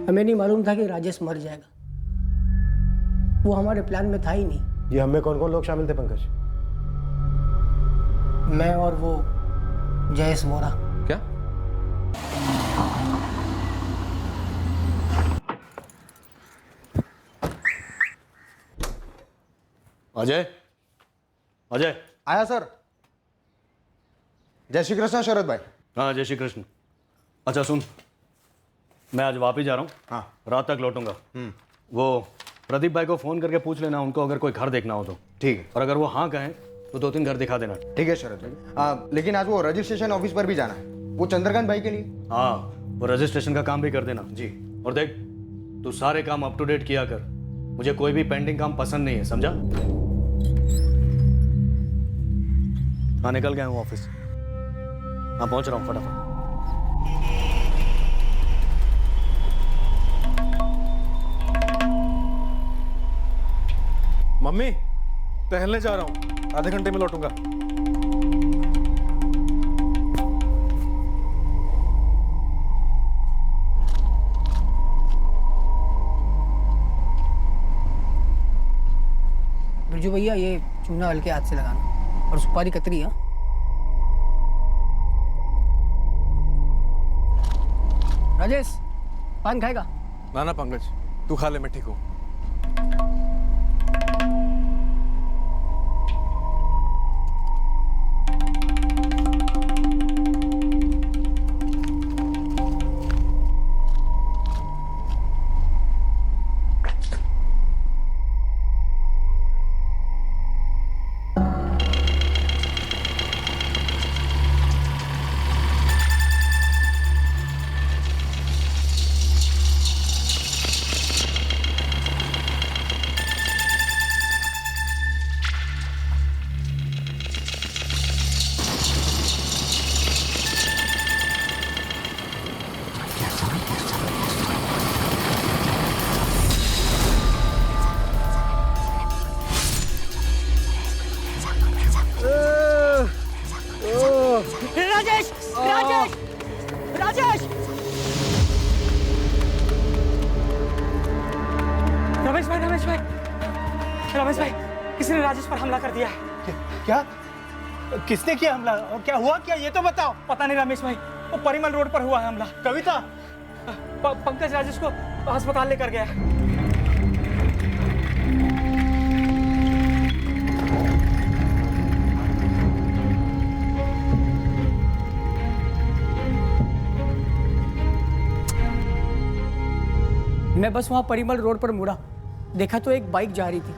हमें नहीं मालूम था कि राजेश मर जाएगा। वो हमारे प्लान में था ही नहीं। ये हमें कौन कौन लोग शामिल थे पंकज? मैं और वो जयेश वोरा। क्या? अजय, अजय। आया सर। जय श्री कृष्ण शरद भाई। हाँ जय श्री कृष्ण। अच्छा सुन, मैं आज वापिस जा रहा हूँ। हाँ। रात तक लौटूंगा। वो प्रदीप भाई को फोन करके पूछ लेना उनको अगर कोई घर देखना हो तो। ठीक है। और अगर वो हाँ कहें तो 2-3 घर दिखा देना। ठीक है शरद भाई। लेकिन आज वो रजिस्ट्रेशन ऑफिस पर भी जाना है, वो चंद्रकांत भाई के लिए। हाँ, वो रजिस्ट्रेशन का काम भी कर देना। जी। और देख, तू सारे काम अप टू डेट किया कर। मुझे कोई भी पेंडिंग काम पसंद नहीं है, समझा? हाँ निकल गया हूँ ऑफिस। हाँ पहुंच रहा हूँ फटाफट। मम्मी, टहलने जा रहा हूँ, आधे घंटे में लौटूंगा। बिरजू भैया, ये चूना हल्के हाथ से लगाना और सुपारी कतरी। हाँ राजेश, पान खाएगा? ना ना पंकज, तू खा ले, मैं ठीक हूँ। राजेश! राजेश! राजेश! रमेश भाई, रमेश भाई, रमेश भाई, किसी ने राजेश पर हमला कर दिया है। क्या? किसने किया हमला और क्या हुआ क्या, ये तो बताओ। पता नहीं रमेश भाई, वो परिमल रोड पर हुआ है हमला। कविता? पंकज राजेश को अस्पताल लेकर गया है। मैं बस वहाँ परिमल रोड पर मुड़ा, देखा तो एक बाइक जा रही थी।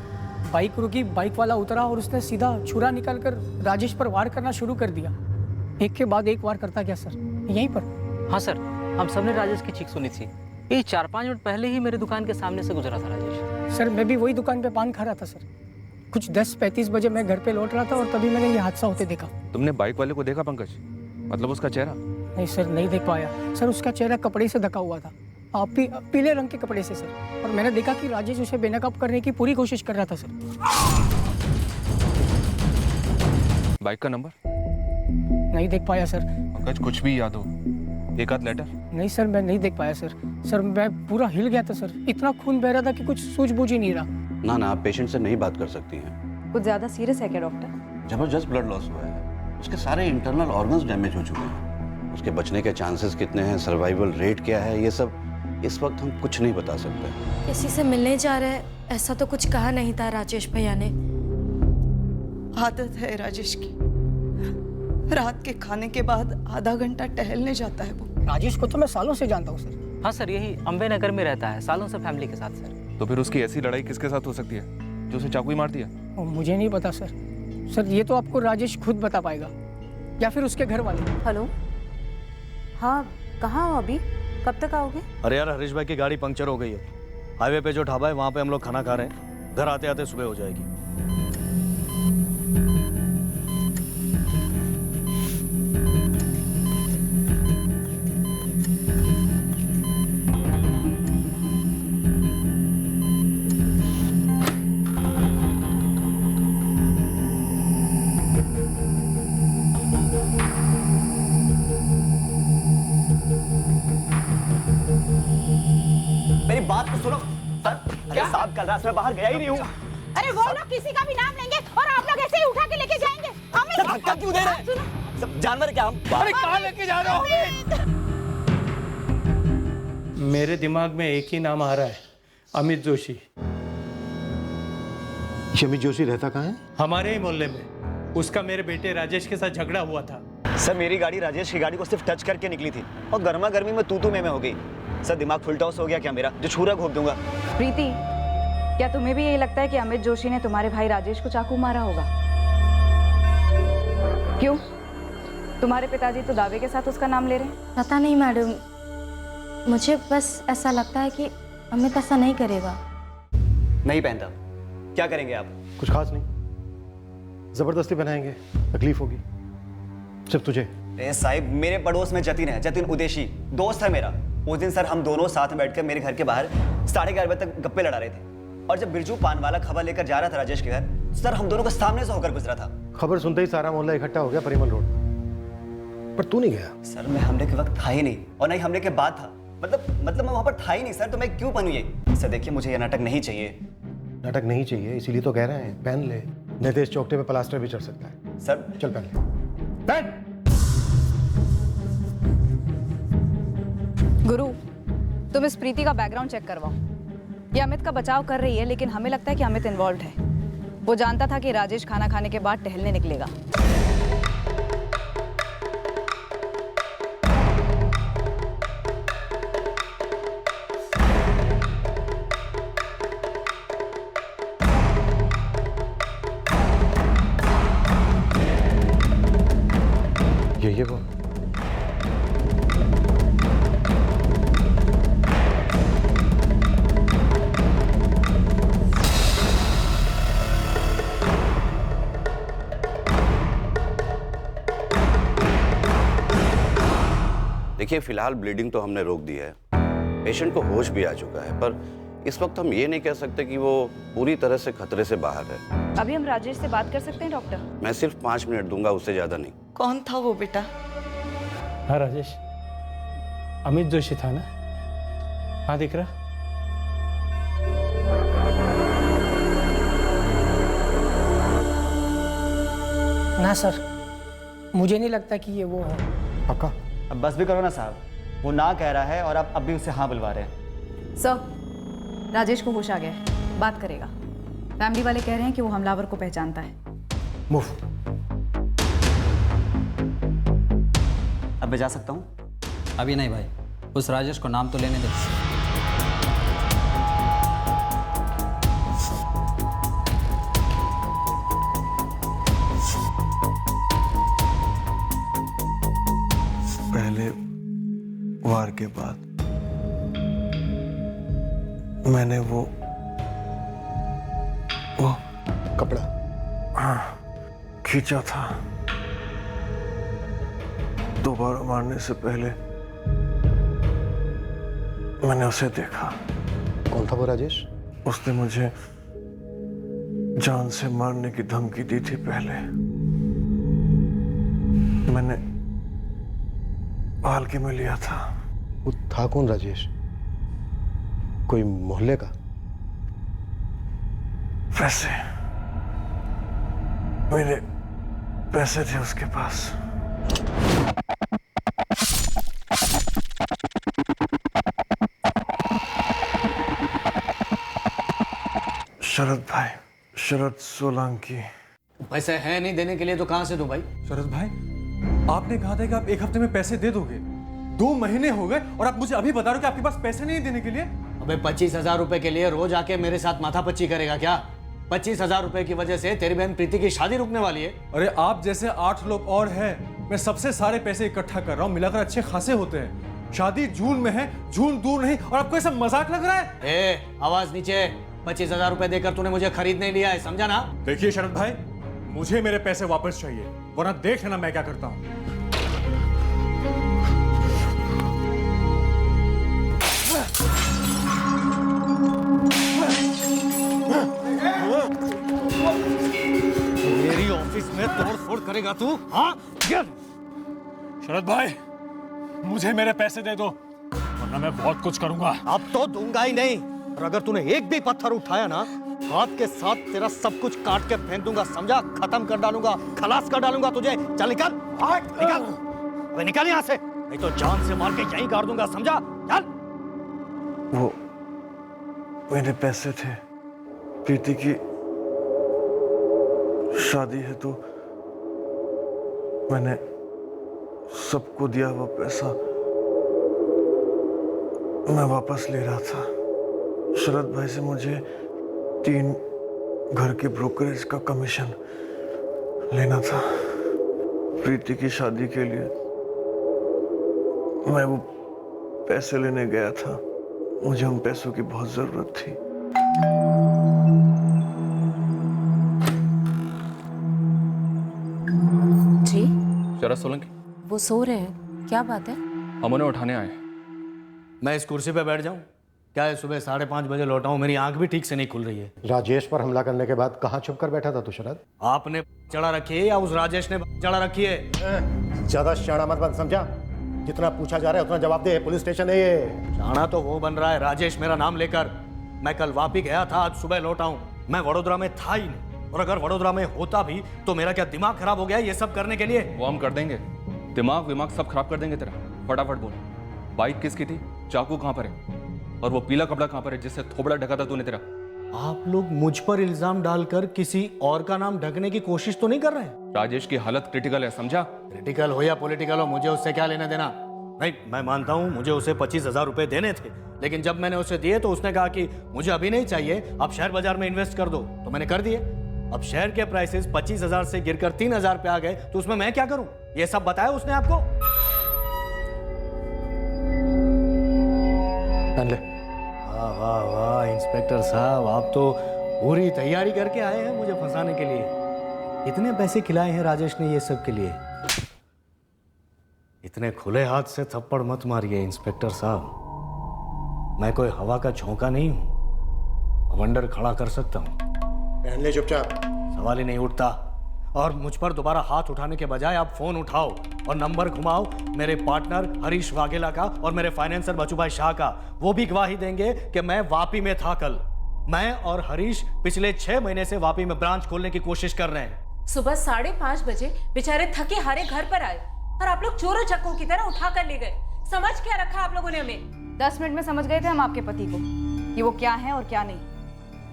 बाइक रुकी, बाइक वाला उतरा और उसने सीधा छुरा निकालकर राजेश पर वार करना शुरू कर दिया। एक के बाद एक वार करता गया सर, यहीं पर। हाँ सर, हम सबने राजेश की चीख सुनी थी। ये 4-5 मिनट पहले ही मेरे दुकान के सामने से गुजरा था राजेश। सर मैं भी वही दुकान पे पान खा रहा था सर। कुछ 10:35 बजे मैं घर पे लौट रहा था और तभी मैंने ये हादसा होते देखा। तुमने बाइक वाले को देखा पंकज? मतलब उसका चेहरा? नहीं सर, नहीं देख पाया सर। उसका चेहरा कपड़े से ढका हुआ था, पीले रंग के कपड़े से सर। और मैंने देखा कि राजेश उसे बेनकाब करने की पूरी कोशिश कर रहा था सर। बाइक का नंबर? नहीं देख पाया सर। पंकज कुछ भी याद हो, एक आध लेटर? नहीं सर, मैं नहीं देख पाया सर। सर मैं पूरा हिल गया था सर, इतना खून बह रहा था कि कुछ सूझबूझ ही नहीं रहा। ना ना, आप पेशेंट से नहीं बात कर सकती हैं। कुछ ज्यादा सीरियस है क्या डॉक्टर? जबरदस्त ब्लड लॉस हुआ है, उसके सारे इंटरनल ऑर्गन्स डैमेज हो चुके हैं। उसके बचने के चांसेस कितने हैं, सर्वाइवल रेट क्या है, ये सब इस वक्त हम कुछ नहीं बता सकते। किसी से मिलने जा रहे हैं ऐसा तो कुछ कहा नहीं था राजेश भैया ने। आदत है राजेश की, रात के खाने के बाद आधा घंटा टहलने जाता है वो। राजेश को तो मैं सालों से जानता हूँ सर। हाँ सर, यही अम्बे नगर में रहता है सालों से फैमिली के साथ सर। तो फिर उसकी ऐसी लड़ाई किसके साथ हो सकती है जो उसे चाकू ही मार दिया? मुझे नहीं पता सर। सर ये तो आपको राजेश खुद बता पाएगा या फिर उसके घर वाले। हेलो, हाँ कहाँ हो अभी, कब तक आओगे? अरे यार, हरीश भाई की गाड़ी पंक्चर हो गई है। हाईवे पे जो ढाबा है वहाँ पे हम लोग खाना खा रहे हैं। घर आते आते सुबह हो जाएगी। सुनो सर, अरे साहब कल रात में बाहर गया ही नहीं हूँ। अरे वो लोग किसी का भी नाम लेंगे और आप लोग ऐसे ही उठा के लेके जाएंगे। सर धक्का क्यों दे रहे हैं? सब जानवर क्या हम? अरे कहाँ लेके जा रहे हो? मेरे दिमाग में एक ही नाम आ रहा है, अमित जोशी। अमित जोशी रहता कहाँ है? हमारे ही मोहल्ले में। उसका मेरे बेटे राजेश के साथ झगड़ा हुआ था। सर मेरी गाड़ी राजेश की गाड़ी को सिर्फ टच करके निकली थी और गर्मा गर्मी में तू में हो गई। सर दिमाग फुल टॉस हो गया क्या मेरा, जो छुरा घोप दूंगा। प्रीति, क्या तुम्हें भी यही लगता है कि अमित जोशी ने तुम्हारे भाई राजेश को चाकू मारा होगा? क्यों? तुम्हारे पिताजी तो दावे के साथ उसका नाम ले रहे हैं। पता नहीं मैडम, मुझे बस ऐसा लगता है कि अमित ऐसा नहीं करेगा। नहीं पहनता, क्या करेंगे आप? कुछ खास नहीं, जबरदस्ती बनाएंगे, तकलीफ होगी सिर्फ तुझे। ए साहिब, मेरे पड़ोस में जतिन है, जतिन उदेशी दोस्त है मेरा। उस दिन सर हम दोनों साथ में बैठकर मेरे घर के बाहर 11:30 बजे तक गप्पे लड़ा रहे थे और जब बिरजू पान वाला खबर लेकर जा रहा था राजेश के घर, सर हम दोनों को सामने से होकर गुजरा था। खबर सुनते ही सारा मोहल्ला इकट्ठा हो गया परिमल रोड पर तू नहीं गया। सर मैं हमले के वक्त था ही नहीं और नहीं हमले के बाद था। मतलब मैं वहां पर था ही नहीं सर, तो मैं क्यों पहनूं ये? सर देखिए, मुझे ये नाटक नहीं चाहिए। नाटक नहीं चाहिए इसीलिए तो कह रहे हैं पहन ले, नहीं तो इस चौकटे पे प्लास्टर भी चढ़ सकता है। सर चल पहन ले, पहन। गुरु, तुम इस प्रीति का बैकग्राउंड चेक करवाओ। ये अमित का बचाव कर रही है, लेकिन हमें लगता है कि अमित इन्वॉल्व है। वो जानता था कि राजेश खाना खाने के बाद टहलने निकलेगा। ये वो देखिए फिलहाल ब्लीडिंग तो हमने रोक दी है, पेशेंट को होश भी आ चुका है, पर इस वक्त हम ये नहीं कह सकते कि वो पूरी तरह से खतरे से बाहर है। अभी हम राजेश से बात कर सकते हैं डॉक्टर? मैं सिर्फ 5 मिनट दूंगा, उससे ज्यादा नहीं। कौन था वो बेटा? हाँ राजेश, अमित जोशी था ना? हाँ दिख रहा। ना सर, मुझे नहीं लगता कि ये वो है। पक्का? अब बस भी करो ना साहब, वो ना कह रहा है और आप अब भी उसे हाँ बुलवा रहे हैं। सर, राजेश को होश आ गया है, बात करेगा। फैमिली वाले कह रहे हैं कि वो हमलावर को पहचानता है। मूव। अब मैं जा सकता हूँ? अभी नहीं भाई, उस राजेश को नाम तो लेने दे। पहले वार के बाद मैंने वो कपड़ा खींचा था। दोबारा मारने से पहले मैंने उसे देखा। कौन था वो राजेश? उसने मुझे जान से मारने की धमकी दी थी पहले। मैंने पालके में लिया था। वो था कौन राजेश? कोई मोहल्ले का? पैसे, मेरे पैसे थे उसके पास। शरद भाई, शरद सोलंकी। पैसे हैं नहीं देने के लिए तो कहां से दूं भाई? शरद भाई, आपने कहा था कि आप 1 हफ्ते में पैसे दे दोगे। 2 महीने हो गए और आप मुझे अभी बता रहे हो कि आपके पास पैसे नहीं देने के लिए। अबे 25,000 रुपए के लिए रोज आके मेरे साथ माथापच्ची करेगा क्या? 25,000 रुपए की वजह से तेरी बहन प्रीति की शादी रुकने वाली है। अरे आप जैसे 8 लोग और हैं, मैं सबसे सारे पैसे इकट्ठा कर रहा हूँ, मिलाकर अच्छे खासे होते हैं। शादी जून में है, जून दूर नहीं, और आपको ऐसा मजाक लग रहा है? ए, आवाज नीचे। 25,000 रुपए देकर तूने मुझे खरीद नहीं लिया है, समझा ना? देखिए शरद भाई, मुझे मेरे पैसे वापस चाहिए, वरना देख लेना मैं क्या करता हूँ। मेरी ऑफिस में तोड़-फोड़ करेगा तू? हाँ? शरद भाई, मुझे मेरे पैसे दे दो, वरना मैं बहुत कुछ करूंगा। अब तो दूंगा ही नहीं। और अगर तूने एक भी पत्थर उठाया ना, हाथ के साथ तेरा सब कुछ काट के फेंक दूंगा, समझा? खत्म कर डालूंगा, खलास कर डालूंगा तुझे। चल निकल, निकल, अबे निकल यहाँ से, नहीं तो जान से मार के यहीं गाड़ दूंगा, समझा? चल। वो मेरे पैसे थे, प्रीति की शादी है तो मैंने सबको दिया हुआ पैसा मैं वापस ले रहा था। शरद भाई से मुझे 3 घर के ब्रोकरेज का कमीशन लेना था। प्रीति की शादी के लिए मैं वो पैसे लेने गया था। मुझे उन पैसों की बहुत जरूरत थी। जी शरद सोलंकी, वो सो रहे हैं, क्या बात है? हम उन्हें उठाने आए। मैं इस कुर्सी पे बैठ जाऊं? क्या है, सुबह 5:30 बजे लौटा हूं, मेरी आंख भी ठीक से नहीं खुल रही है। राजेश पर हमला करने के बाद कहाँ छुप कर बैठा था तू शरद? आपने चढ़ा रखी है या उस राजेश ने चढ़ा रखी है? ज्यादा शाना मत बन, समझा? जितना पूछा जा रहा है उतना जवाब दे। पुलिस स्टेशन है ये। शाना तो वो बन रहा है राजेश मेरा नाम लेकर। मैं कल वापी गया था, आज सुबह लौटा हूं। मैं वडोदरा में था ही नहीं, और अगर वडोदरा में होता भी तो मेरा क्या दिमाग खराब हो गया ये सब करने के लिए? वो हम कर देंगे, दिमाग सब खराब कर देंगे तेरा। फटाफट बोल, बाइक किसकी थी, चाकू कहाँ पर है, और वो पीला कपड़ा कहाँ पर है जिससे थोबड़ा ढका था तूने तेरा? आप लोग मुझ पर इल्जाम डालकर किसी और का नाम ढकने की कोशिश तो नहीं कर रहे हैं? राजेश की हालत क्रिटिकल है, समझा? क्रिटिकल हो या पॉलिटिकल हो, मुझे उससे क्या लेना देना? नहीं, मैं मानता हूं मुझे उसे 25,000 रुपए देने थे, लेकिन जब मैंने उसे दिए तो उसने कहा कि मुझे अभी नहीं चाहिए, आप शेयर बाजार में इन्वेस्ट कर दो, तो मैंने कर दिए। अब शेयर के प्राइसेस 25,000 से गिरकर 3,000 पे आ गए, तो उसमें मैं क्या करूं? ये सब बताया उसने आपको? वाह वाह वाह इंस्पेक्टर साहब, आप तो पूरी तैयारी करके आए हैं मुझे फंसाने के लिए। कितने पैसे खिलाए हैं राजेश ने ये सब के लिए? इतने खुले हाथ से थप्पड़ मत मारिए इंस्पेक्टर साहब, मैं कोई हवा का झोंका नहीं हूं, अवंडर खड़ा कर सकता हूं। पहन ले चुपचाप, सवाल ही नहीं उठता। और मुझ पर दोबारा हाथ उठाने के बजाय आप फोन उठाओ और नंबर घुमाओ मेरे पार्टनर हरीश वाघेला का और मेरे फाइनेंसर बचूभाई शाह का। वो भी गवाही देंगे कि मैं वापी में था कल। मैं और हरीश पिछले 6 महीने से वापी में ब्रांच खोलने की कोशिश कर रहे हैं। सुबह 5:30 बजे बेचारे थके हारे घर पर आए और आप लोग चोरों चक्कों की तरह उठा कर ले गए। समझ क्या रखा आप लोगों ने हमें? 10 मिनट में समझ गए थे हम आपके पति को कि वो क्या है और क्या नहीं।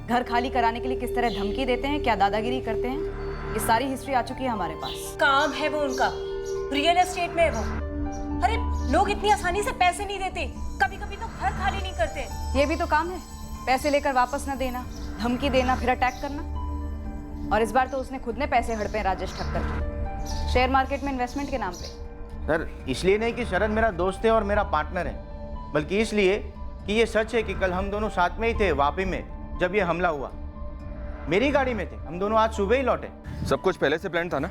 घर खाली कराने के लिए किस तरह धमकी देते हैं, क्या दादागिरी करते हैं, ये सारी हिस्ट्री आ चुकी है हमारे पास। काम है वो उनका, रियल एस्टेट में है वो। अरे लोग इतनी आसानी से पैसे नहीं देते, कभी कभी तो घर खाली नहीं करते। ये भी तो काम है, पैसे लेकर वापस न देना, धमकी देना, फिर अटैक करना। और इस बार तो उसने खुद ने पैसे हड़पे राजेश ठक्कर, शेयर मार्केट में इन्वेस्टमेंट के नाम पे। सर इसलिए नहीं कि शरद मेरा दोस्त है और मेरा पार्टनर है, बल्कि इसलिए कि ये सच है कि कल हम दोनों साथ में ही थे वापी में जब ये हमला हुआ। मेरी गाड़ी में थे, हम दोनों आज सुबह ही लौटे। सब कुछ पहले से प्लान था ना?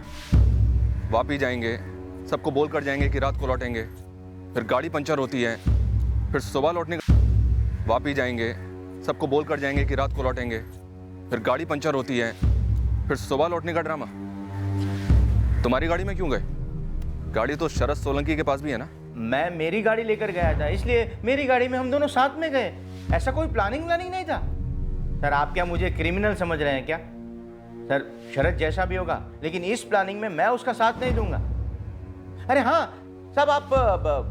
वापी जाएंगे, सबको बोल कर जाएंगे कि रात को लौटेंगे, फिर गाड़ी पंचर होती है, फिर सुबह लौटने का। वापी जाएंगे, सबको बोल कर जाएंगे कि रात को लौटेंगे, फिर गाड़ी पंचर होती है, फिर सुबह लौटने का ड्रामा। तुम्हारी गाड़ी में क्यों गए? गाड़ी तो शरद सोलंकी के पास भी है ना? मैं मेरी गाड़ी लेकर गया था, इसलिए मेरी गाड़ी में हम दोनों साथ में गए। ऐसा कोई प्लानिंग नहीं था। सर आप क्या मुझे क्रिमिनल समझ रहे हैं क्या? सर शरद जैसा भी होगा, लेकिन इस प्लानिंग में मैं उसका साथ नहीं दूंगा। अरे हाँ साहब, आप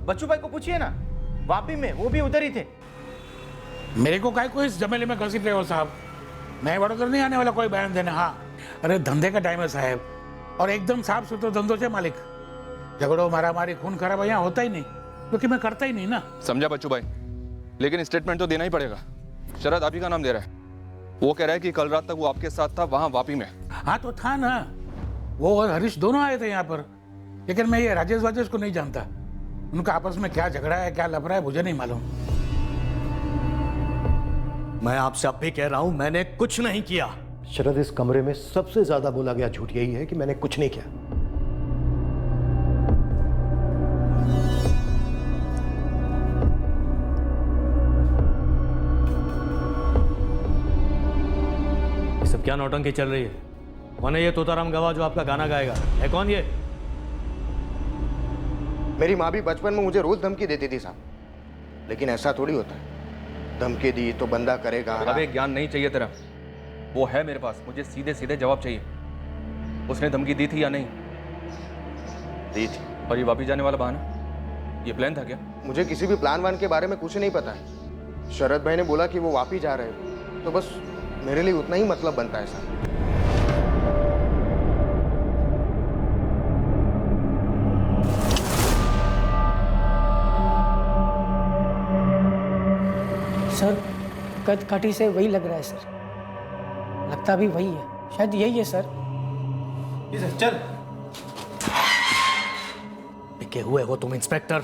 बच्चू भाई को पूछिए ना, वापी में वो भी उधर ही थे। मेरे को काय को इस जमेले में घसीट रहे हो साहब? मैं वडोदरा नहीं आने वाला कोई बयान देने। हाँ, अरे धंधे का टाइम है साहब, और एकदम साफ सुथरे धंधों से मालिक। झगड़ो मारामारी खून खराबा यहाँ होता ही नहीं, क्योंकि मैं करता ही नहीं ना। समझा बच्चू भाई, लेकिन स्टेटमेंट तो देना ही पड़ेगा। शरद आप ही का नाम दे रहा है। वो कह रहा है कि कल रात तक वो आपके साथ था वहां वापी में। हाँ तो था ना, वो और हरीश दोनों आए थे यहाँ पर, लेकिन मैं ये राजेश को नहीं जानता। उनका आपस में क्या झगड़ा है, क्या लफड़ा है, मुझे नहीं मालूम। मैं आपसे अब भी कह रहा हूं, मैंने कुछ नहीं किया। शरद, इस कमरे में सबसे ज्यादा बोला गया झूठ यही है कि मैंने कुछ नहीं किया। ये सब क्या नौटंकी चल रही है? कौन है ये तोताराम गवाह जो आपका गाना गाएगा? है कौन ये? मेरी माँ भी बचपन में मुझे रोज धमकी देती थी साहब, लेकिन ऐसा थोड़ी होता है। धमकी दी तो बंदा करेगा। अबे ज्ञान नहीं चाहिए तेरा, वो है मेरे पास, मुझे सीधे सीधे जवाब चाहिए। उसने धमकी दी थी या नहीं? दी थी। और ये वापिस जाने वाला बहाना, ये प्लान था क्या? मुझे किसी भी प्लान वान के बारे में कुछ नहीं पता है। शरद भाई ने बोला कि वो वापिस जा रहे हैं, तो बस मेरे लिए उतना ही मतलब बनता है सर। सर कद काठी से वही लग रहा है सर, लगता भी वही है, शायद यही है सर। चल। टिके हुए हो तुम इंस्पेक्टर।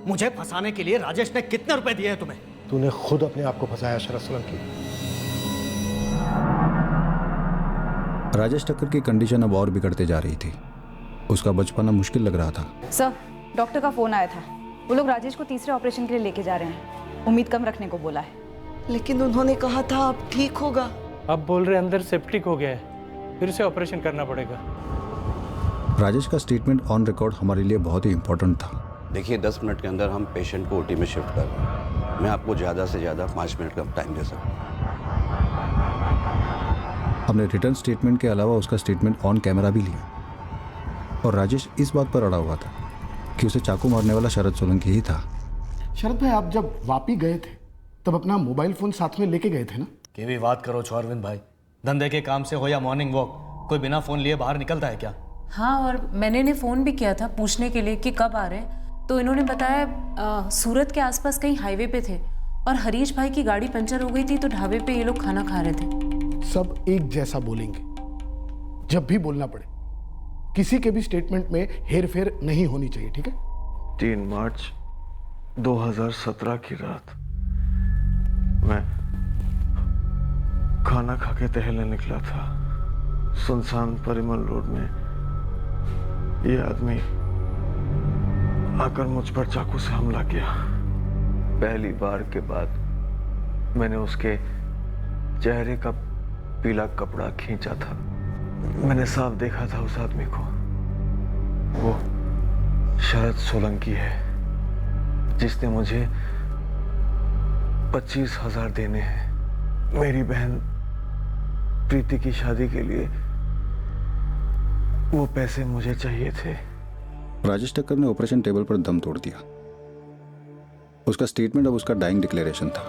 मुझे फंसाने के लिए राजेश ने कितने रुपए दिए हैं तुम्हें? तूने खुद अपने आप को फंसाया शरद सोलंकी। राजेश टक्कर की कंडीशन अब और बिगड़ते जा रही थी। उसका बच पाना मुश्किल लग रहा था। सर, डॉक्टर का फोन आया था। वो लोग राजेश को तीसरे ऑपरेशन के लिए लेके जा रहे हैं। उम्मीद कम रखने को बोला है। लेकिन उन्होंने कहा था अब ठीक होगा। अब बोल रहे अंदर सेप्टिक हो गया है, फिर से ऑपरेशन करना पड़ेगा। राजेश का स्टेटमेंट ऑन रिकॉर्ड हमारे लिए बहुत ही इंपॉर्टेंट था। देखिए 10 मिनट के अंदर हम पेशेंट को ओटी में शिफ्ट कर रहे हैं। मैं आपको ज़्यादा से ज़्यादा 5 मिनट का टाइम दे सकता हूँ। हमने रिटर्न स्टेटमेंट के अलावा उसका स्टेटमेंट ऑन कैमरा भी लिया, और राजेश इस बात पर अड़ा हुआ था कि उसे चाकू मारने वाला शरद सोलंकी ही था। शरद भाई, आप जब वापी गए थे तब अपना मोबाइल फोन साथ में लेके गए थे ना? की भी बात करो अरविंद भाई, धंधे के काम से हो या मॉर्निंग वॉक, कोई बिना फोन लिए बाहर निकलता है क्या? हाँ, और मैंने इन्हें फ़ोन भी किया था पूछने के लिए कि कब आ रहे हैं, तो इन्होंने बताया सूरत के आसपास कहीं हाईवे पे थे, और हरीश भाई की गाड़ी पंचर हो गई थी तो ढाबे पे ये लोग खाना खा रहे थे। सब एक जैसा बोलेंगे जब भी बोलना पड़े। किसी के भी स्टेटमेंट में हेर फेर नहीं होनी चाहिए, ठीक है? 3 मार्च 2017 की रात मैं खाना खा के टहलने निकला था। सुनसान परिमल रोड में ये आदमी आकर मुझ पर चाकू से हमला किया। पहली बार के बाद मैंने उसके चेहरे का पीला कपड़ा खींचा था। मैंने साफ देखा था उस आदमी को। वो शरद सोलंकी है जिसने मुझे 25,000 देने हैं। मेरी बहन प्रीति की शादी के लिए वो पैसे मुझे चाहिए थे। राजेश टक्कर ने ऑपरेशन टेबल पर दम तोड़ दिया। उसका स्टेटमेंट अब उसका डाइंग डिक्लेरेशन था।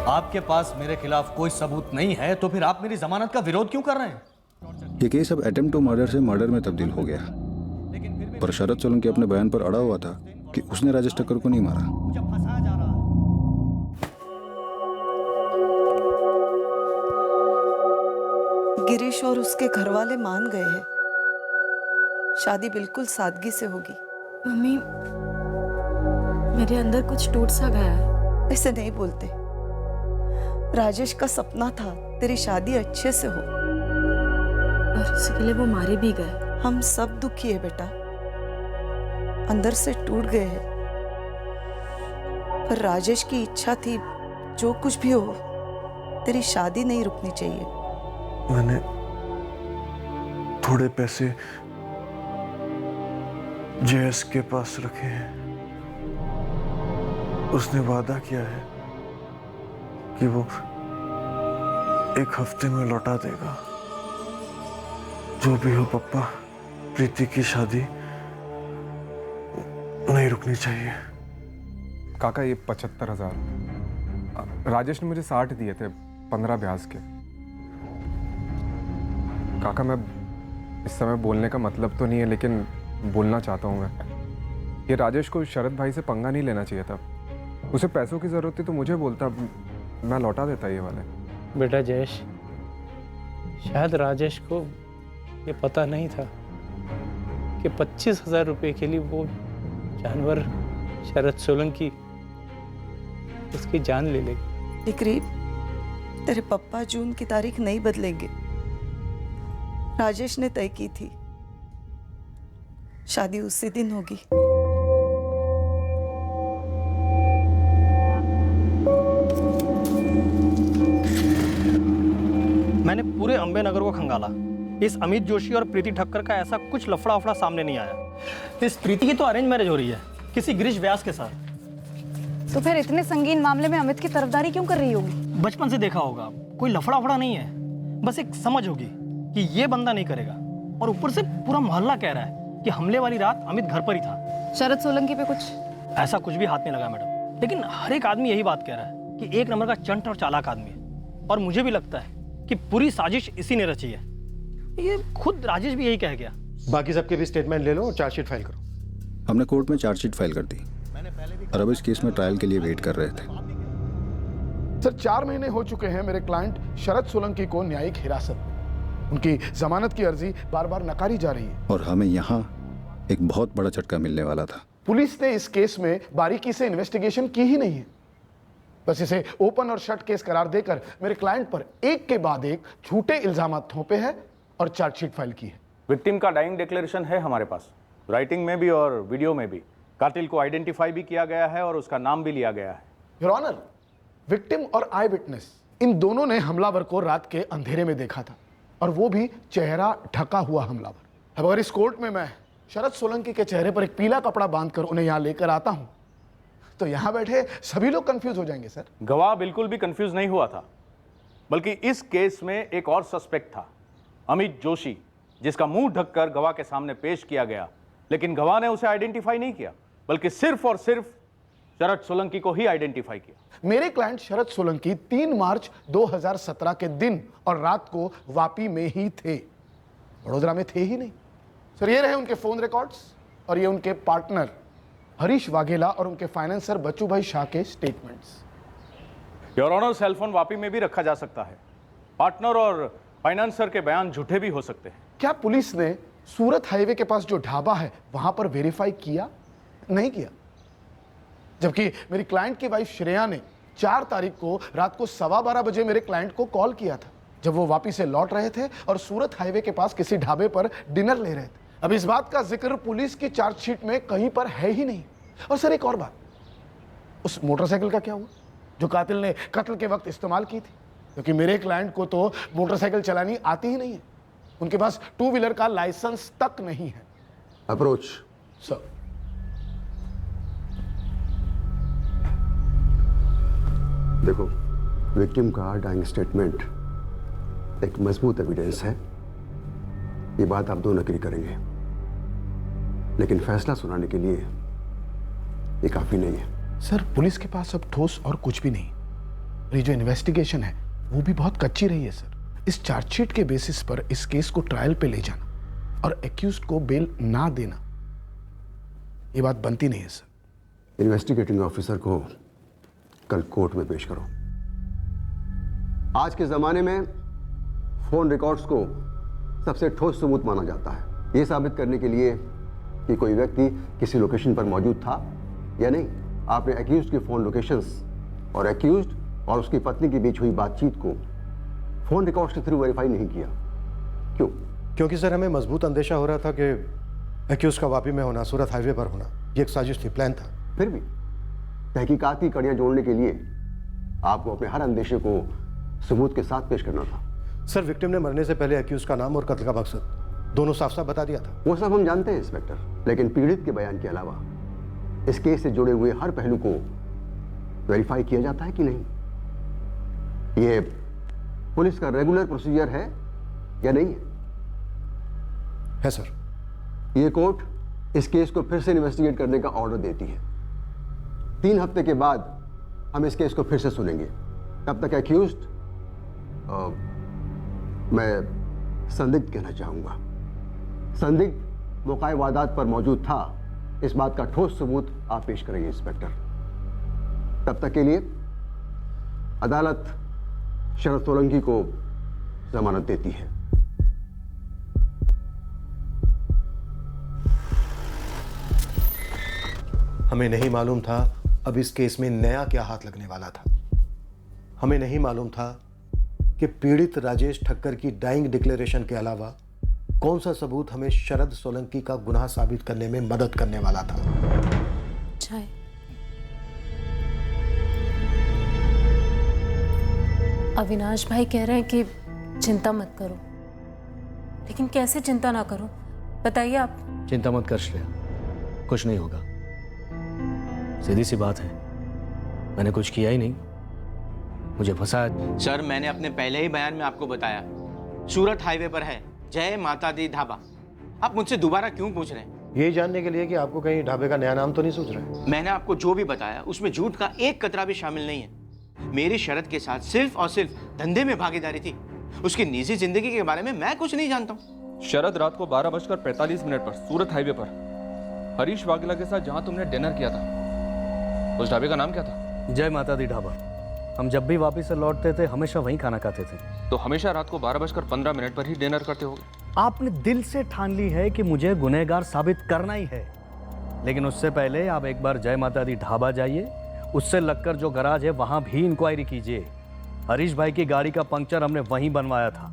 आपके पास मेरे खिलाफ कोई सबूत नहीं है तो फिर आप मेरी जमानत का विरोध क्यों कर रहे हैं? ये केस अब अटेम्प्ट टू मर्डर से मर्डर में तब्दील हो गया, पर शरद सोलंकी अपने बयान पर अड़ा हुआ था कि उसने राजेश टक्कर को नहीं मारा। गिरीश और उसके घर वाले मान गए हैं। शादी बिल्कुल सादगी से होगी। मम्मी, मेरे अंदर कुछ टूट सा गया है। ऐसे नहीं बोलते। राजेश का सपना था तेरी शादी अच्छे से हो, और इसके लिए वो मारे भी गए। हम सब दुखी है बेटा, अंदर से टूट गए हैं। पर राजेश की इच्छा थी जो कुछ भी हो तेरी शादी नहीं रुकनी चाहिए। मैंने थोड़े पैसे जेएस के पास रखे हैं। उसने वादा किया है कि वो 1 हफ्ते में लौटा देगा। जो भी हो पप्पा, प्रीति की शादी नहीं रुकनी चाहिए। काका, ये 75,000 राजेश ने मुझे 60 दिए थे 15 ब्याज के। काका, मैं इस समय बोलने का मतलब तो नहीं है, लेकिन बोलना चाहता हूँ मैं। ये राजेश को शरद भाई से पंगा नहीं लेना चाहिए था। उसे पैसों की ज़रूरत थी तो मुझे बोलता, मैं लौटा देता ये वाले। बेटा जयेश, शायद राजेश को ये पता नहीं था कि 25,000 रुपये के लिए वो जानवर शरद सोलंकी उसकी जान ले लेगी। डिक्री, तेरे पप्पा जून की तारीख नहीं बदलेंगे। राजेश ने तय की थी, शादी उसी दिन होगी। पूरे अम्बे नगर को खंगाला। इस अमित जोशी और प्रीति ठक्कर का ऐसा कुछ लफड़ा उफड़ा सामने नहीं आया। इस प्रीति की तो अरेंज मैरिज हो रही है किसी गिरीश व्यास के साथ। तो फिर इतने संगीन मामले में अमित की तरफदारी क्यों कर रही होगी? बचपन से देखा होगा, कोई लफड़ा उफड़ा नहीं है, बस एक समझ होगी कि ये बंदा नहीं करेगा। और ऊपर से पूरा मोहल्ला कह रहा है कि हमले वाली रात अमित घर पर ही था। शरद सोलंकी पे कुछ ऐसा कुछ भी हाथ नहीं लगा मैडम, लेकिन हर एक आदमी यही बात कह रहा है कि एक नंबर का चंट और चालाक आदमी है। और मुझे भी लगता है कि पूरी साजिश इसी ने रची है। ये खुद राजेश भी यही कह गया। बाकी सबके भी स्टेटमेंट ले लो और चार्जशीट फाइल करो। हमने कोर्ट में चार्जशीट फाइल कर दी और अब इस केस में ट्रायल के लिए वेट कर रहे थे। सर 4 महीने हो चुके हैं मेरे क्लाइंट शरद सोलंकी को न्यायिक हिरासत में। उनकी जमानत की अर्जी बार बार नकारी जा रही है और हमें यहाँ एक बहुत बड़ा झटका मिलने वाला था। पुलिस ने इस केस में बारीकी से इन्वेस्टिगेशन की ही नहीं है, बस इसे ओपन और शट केस करार देकर मेरे क्लाइंट पर एक के बाद एक झूठे इल्जाम थोपे हैं और चार्जशीट फाइल की है। विक्टिम का डाइंग डिक्लेरेशन है हमारे पास, राइटिंग में भी और वीडियो में भी। कातिल को आइडेंटिफाई भी किया गया है और उसका नाम भी लिया गया है। योर ऑनर, विक्टिम और आई विटनेस इन दोनों ने हमलावर को रात के अंधेरे में देखा था, और वो भी चेहरा ढका हुआ हमलावर। अब अगर इस कोर्ट में मैं शरद सोलंकी के चेहरे पर एक पीला कपड़ा बांधकर उन्हें यहाँ लेकर आता हूँ तो यहाँ बैठे सभी लोग कंफ्यूज हो जाएंगे। सर गवाह बिल्कुल भी कंफ्यूज नहीं हुआ था, बल्कि इस केस में एक और सस्पेक्ट था, अमित जोशी, जिसका मुंह ढककर गवाह के सामने पेश किया गया, लेकिन गवाह ने उसे आइडेंटिफाई नहीं किया, बल्कि सिर्फ और सिर्फ शरद सोलंकी को ही आइडेंटिफाई किया। मेरे क्लाइंट शरद सोलंकी 3 मार्च 2017 के दिन और रात को वापी में ही थे, वडोदरा में थे ही नहीं। सर ये रहे उनके फोन रिकॉर्ड्स और ये उनके पार्टनर हरीश वाघेला और उनके फाइनेंसर बच्चूभाई शाह के statements. Your honour, cellphone Vapi में भी रखा जा सकता है। पार्टनर और फाइनेंसर के बयान झूठे भी हो सकते हैं। क्या पुलिस ने सूरत हाईवे के पास जो ढाबा है वहां पर वेरीफाई किया? नहीं किया। जबकि मेरी क्लाइंट की वाइफ श्रेया ने 4 तारीख को रात को 12:15 बजे मेरे क्लाइंट को कॉल किया था, जब वो वापी से लौट रहे थे और सूरत हाईवे के पास किसी ढाबे पर डिनर ले रहे थे। अब इस बात का जिक्र पुलिस की चार्जशीट में कहीं पर है ही नहीं। और सर एक और बात, उस मोटरसाइकिल का क्या हुआ जो कातिल ने कत्ल के वक्त इस्तेमाल की थी? क्योंकि मेरे क्लाइंट को तो मोटरसाइकिल चलानी आती ही नहीं है, उनके पास 2 व्हीलर का लाइसेंस तक नहीं है। Approach sir. देखो, विक्टिम का डाइंग स्टेटमेंट एक मजबूत एविडेंस है, ये बात आप दोनों एग्री करेंगे, लेकिन फैसला सुनाने के लिए ये काफी नहीं है। सर पुलिस के पास अब ठोस और कुछ भी नहीं। ये जो इन्वेस्टिगेशन है वो भी बहुत कच्ची रही है सर। इस चार्जशीट के बेसिस पर इस केस को ट्रायल पे ले जाना और एक्यूज्ड को बेल ना देना, ये बात बनती नहीं है सर। इन्वेस्टिगेटिंग ऑफिसर को कल कोर्ट में पेश करो। आज के जमाने में फोन रिकॉर्ड्स को सबसे ठोस सबूत माना जाता है, ये साबित करने के लिए कि कोई व्यक्ति किसी लोकेशन पर मौजूद था या नहीं। आपने एक्यूज्ड की फोन लोकेशंस और एक्यूज्ड और उसकी पत्नी के बीच हुई बातचीत को फोन रिकॉर्ड्स के थ्रू वेरीफाई नहीं किया। क्यों? क्योंकि सर हमें मजबूत अंदेशा हो रहा था कि एक्यूज्ड का वापी में होना, सूरत हाईवे पर होना, ये एक साजिश थी, प्लान था। फिर भी तहकीकात की कड़ियां जोड़ने के लिए आपको अपने हर अंदेशे को सबूत के साथ पेश करना था। सर विक्टिम ने मरने से पहले एक्यूज का नाम और कत्ल का मकसद दोनों साफ साफ बता दिया था। वो सब हम जानते हैं इंस्पेक्टर, लेकिन पीड़ित के बयान के अलावा इस केस से जुड़े हुए हर पहलू को वेरीफाई किया जाता है कि नहीं, ये पुलिस का रेगुलर प्रोसीजर है या नहीं है? है सर। ये कोर्ट इस केस को फिर से इन्वेस्टिगेट करने का ऑर्डर देती है। 3 हफ्ते के बाद हम इस केस को फिर से सुनेंगे। तब तक एक्यूज्ड, मैं संदिग्ध कहना चाहूंगा, संदिग्ध मौकाए वारदात पर मौजूद था, इस बात का ठोस सबूत आप पेश करेंगे इंस्पेक्टर। तब तक के लिए अदालत शरद सोलंकी को जमानत देती है। हमें नहीं मालूम था अब इस केस में नया क्या हाथ लगने वाला था। हमें नहीं मालूम था कि पीड़ित राजेश ठक्कर की डाइंग डिक्लेरेशन के अलावा कौन सा सबूत हमें शरद सोलंकी का गुनाह साबित करने में मदद करने वाला था। चाय। अविनाश भाई कह रहे हैं कि चिंता मत करो। लेकिन कैसे चिंता ना करो, बताइए आप। चिंता मत कर श्रेया, कुछ नहीं होगा। सीधी सी बात है, मैंने कुछ किया ही नहीं, मुझे फंसाया। सर, मैंने अपने पहले ही बयान में आपको बताया, सूरत हाईवे पर है जय माता दी ढाबा। आप मुझसे दोबारा क्यों पूछ रहे हैं? यही जानने के लिए कि आपको कहीं ढाबे का नया नाम तो नहीं सोच रहे? मैंने आपको जो भी बताया उसमें झूठ का एक कतरा भी शामिल नहीं है। मेरी शरद के साथ सिर्फ और सिर्फ धंधे में भागीदारी थी। उसकी निजी जिंदगी के बारे में मैं कुछ नहीं जानता हूँ। शरद रात को 12:45 पर सूरत हाईवे पर हरीश वाघेला के साथ जहां तुमने डिनर किया था, उस ढाबे का नाम क्या था? जय माता दी ढाबा। हम जब भी वापस से लौटते थे हमेशा वहीं खाना खाते थे। तो हमेशा रात को 12:15 पर ही डिनर करते होगे? आपने दिल से ठान ली है कि मुझे गुनहगार साबित करना ही है, लेकिन उससे पहले आप एक बार जय माता दी ढाबा जाइए, उससे लगकर जो गराज है वहां भी इंक्वायरी कीजिए। हरीश भाई की गाड़ी का पंक्चर हमने वहीं बनवाया था।